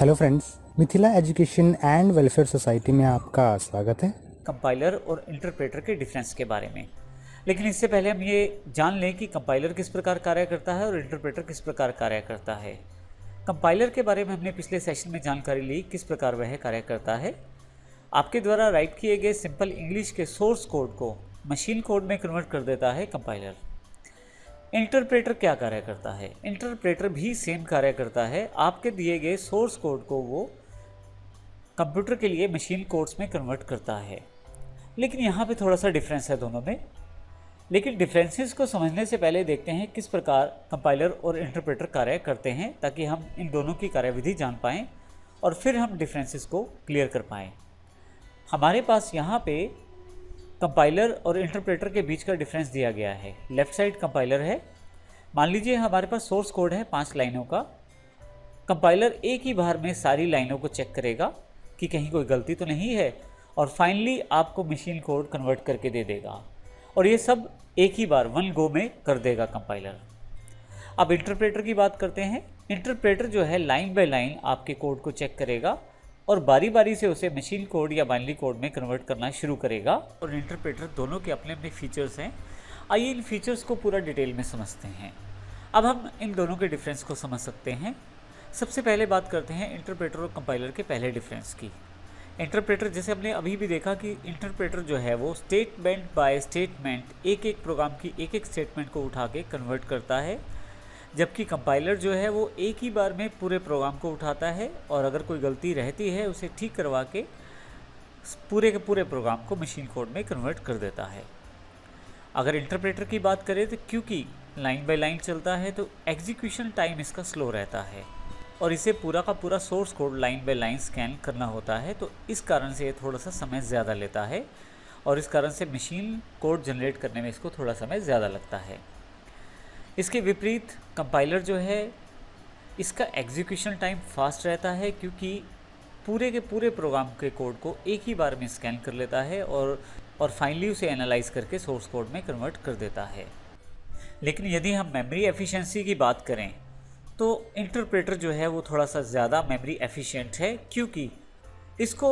Hello friends, Mithila education and welfare society में आपका स्वागत है। कंपाइलर और इंटरप्रेटर के डिफरेंस के बारे में। लेकिन इससे पहले हम ये जान लें कि कंपाइलर किस प्रकार कार्य करता है और इंटरप्रेटर किस प्रकार कार्य करता है। कंपाइलर के बारे में हमने पिछले सेशन में जानकारी ली किस प्रकार वह कार्य करता है। आपके द्वारा राइट किए गए सिंपल इंग्लिश के सोर्स कोड को मशीन कोड में कन्वर्ट कर देता है कंपाइलर। इंटरप्रेटर क्या कार्य करता है? इंटरप्रेटर भी सेम कार्य करता है। आपके दिए गए सोर्स कोड को वो कंप्यूटर के लिए मशीन कोड्स में कन्वर्ट करता है। लेकिन यहाँ पे थोड़ा सा डिफरेंस है दोनों में। लेकिन डिफरेंसेस को समझने से पहले देखते हैं किस प्रकार कंपाइलर और इंटरप्रेटर कार्य करते हैं, ताकि हम इन दोनों की कार्यविधि जान पाएँ और फिर हम डिफरेंसेस को क्लियर कर पाएँ। हमारे पास यहाँ पे कंपाइलर और इंटरप्रेटर के बीच का डिफरेंस दिया गया है। लेफ़्ट साइड कंपाइलर है। मान लीजिए हमारे पास सोर्स कोड है 5 लाइनों का। कंपाइलर एक ही बार में सारी लाइनों को चेक करेगा कि कहीं कोई गलती तो नहीं है और फाइनली आपको मशीन कोड कन्वर्ट करके दे देगा, और ये सब एक ही बार वन गो में कर देगा कंपाइलर। अब इंटरप्रेटर की बात करते हैं। इंटरप्रेटर जो है लाइन बाय लाइन आपके कोड को चेक करेगा और बारी बारी से उसे मशीन कोड या बाइनरी कोड में कन्वर्ट करना शुरू करेगा। और इंटरप्रेटर दोनों के अपने अपने फीचर्स हैं। आइए इन फीचर्स को पूरा डिटेल में समझते हैं। अब हम इन दोनों के डिफरेंस को समझ सकते हैं। सबसे पहले बात करते हैं इंटरप्रेटर और कंपाइलर के पहले डिफरेंस की। इंटरप्रेटर, जैसे हमने अभी भी देखा कि इंटरप्रेटर जो है वो स्टेटमेंट बाय स्टेटमेंट एक एक प्रोग्राम की एक एक स्टेटमेंट को उठा के कन्वर्ट करता है, जबकि कंपाइलर जो है वो एक ही बार में पूरे प्रोग्राम को उठाता है और अगर कोई गलती रहती है उसे ठीक करवा के पूरे के पूरे प्रोग्राम को मशीन कोड में कन्वर्ट कर देता है। अगर इंटरप्रेटर की बात करें तो क्योंकि लाइन बाय लाइन चलता है तो एग्जीक्यूशन टाइम इसका स्लो रहता है और इसे पूरा का पूरा source code line by line scan करना होता है, तो इस कारण से ये थोड़ा सा समय ज़्यादा लेता है और इस कारण से मशीन कोड जनरेट करने में इसको थोड़ा समय ज़्यादा लगता है। इसके विपरीत कंपाइलर जो है इसका एग्जीक्यूशन टाइम फास्ट रहता है, क्योंकि पूरे के पूरे प्रोग्राम के कोड को एक ही बार में स्कैन कर लेता है और फाइनली उसे एनालाइज करके सोर्स कोड में कन्वर्ट कर देता है। लेकिन यदि हम मेमोरी एफिशिएंसी की बात करें तो इंटरप्रेटर जो है वो थोड़ा सा ज़्यादा मेमोरी एफिशिएंट है, क्योंकि इसको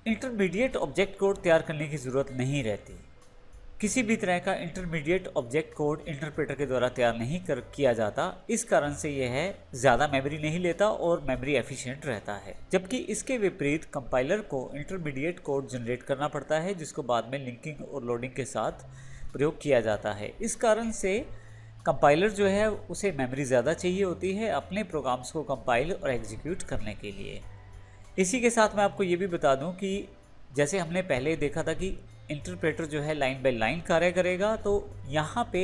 इंटरमीडिएट ऑब्जेक्ट कोड तैयार करने की ज़रूरत नहीं रहती। किसी भी तरह का इंटरमीडिएट ऑब्जेक्ट कोड इंटरप्रेटर के द्वारा तैयार नहीं किया जाता। इस कारण से यह ज़्यादा मेमोरी नहीं लेता और मेमोरी एफिशिएंट रहता है। जबकि इसके विपरीत कंपाइलर को इंटरमीडिएट कोड जनरेट करना पड़ता है, जिसको बाद में लिंकिंग और लोडिंग के साथ प्रयोग किया जाता है। इस कारण से कंपाइलर जो है उसे मेमोरी ज़्यादा चाहिए होती है अपने प्रोग्राम्स को कंपाइल और एग्जीक्यूट करने के लिए। इसी के साथ मैं आपको ये भी बता दूं कि जैसे हमने पहले देखा था कि इंटरप्रेटर जो है लाइन बाय लाइन कार्य करेगा, तो यहाँ पे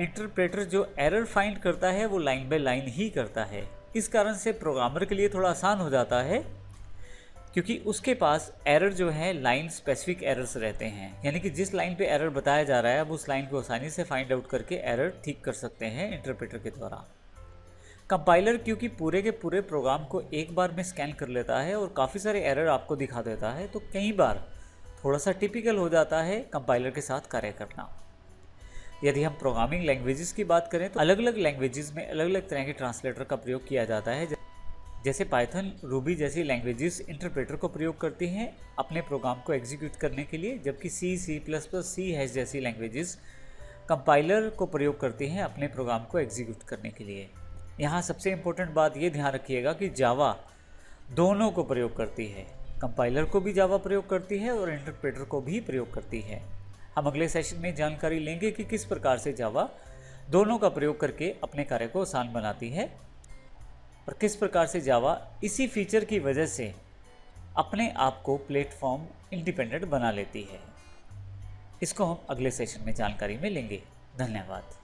इंटरप्रेटर जो एरर फाइंड करता है वो लाइन बाय लाइन ही करता है। इस कारण से प्रोग्रामर के लिए थोड़ा आसान हो जाता है, क्योंकि उसके पास एरर जो है लाइन स्पेसिफिक एरर्स रहते हैं, यानी कि जिस लाइन पे एरर बताया जा रहा है अब उस लाइन को आसानी से फाइंड आउट करके एरर ठीक कर सकते हैं इंटरप्रेटर के द्वारा। कंपाइलर क्योंकि पूरे के पूरे प्रोग्राम को एक बार में स्कैन कर लेता है और काफ़ी सारे एरर आपको दिखा देता है, तो कई बार थोड़ा सा टिपिकल हो जाता है कंपाइलर के साथ कार्य करना। यदि हम प्रोग्रामिंग लैंग्वेजेस की बात करें तो अलग अलग लैंग्वेजेस में अलग अलग तरह के ट्रांसलेटर का प्रयोग किया जाता है। जैसे पाइथन, रूबी जैसी लैंग्वेजेस इंटरप्रेटर को प्रयोग करती हैं अपने प्रोग्राम को एग्जीक्यूट करने के लिए, जबकि C++, C# जैसी लैंग्वेजेस कंपाइलर को प्रयोग करती हैं अपने प्रोग्राम को एग्जीक्यूट करने के लिए। यहाँ सबसे इम्पोर्टेंट बात ये ध्यान रखिएगा कि जावा दोनों को प्रयोग करती है, कंपाइलर को भी जावा प्रयोग करती है और इंटरप्रेटर को भी प्रयोग करती है। हम अगले सेशन में जानकारी लेंगे कि किस प्रकार से जावा दोनों का प्रयोग करके अपने कार्य को आसान बनाती है और किस प्रकार से जावा इसी फीचर की वजह से अपने आप को प्लेटफॉर्म इंडिपेंडेंट बना लेती है। इसको हम अगले सेशन में जानकारी में लेंगे। धन्यवाद।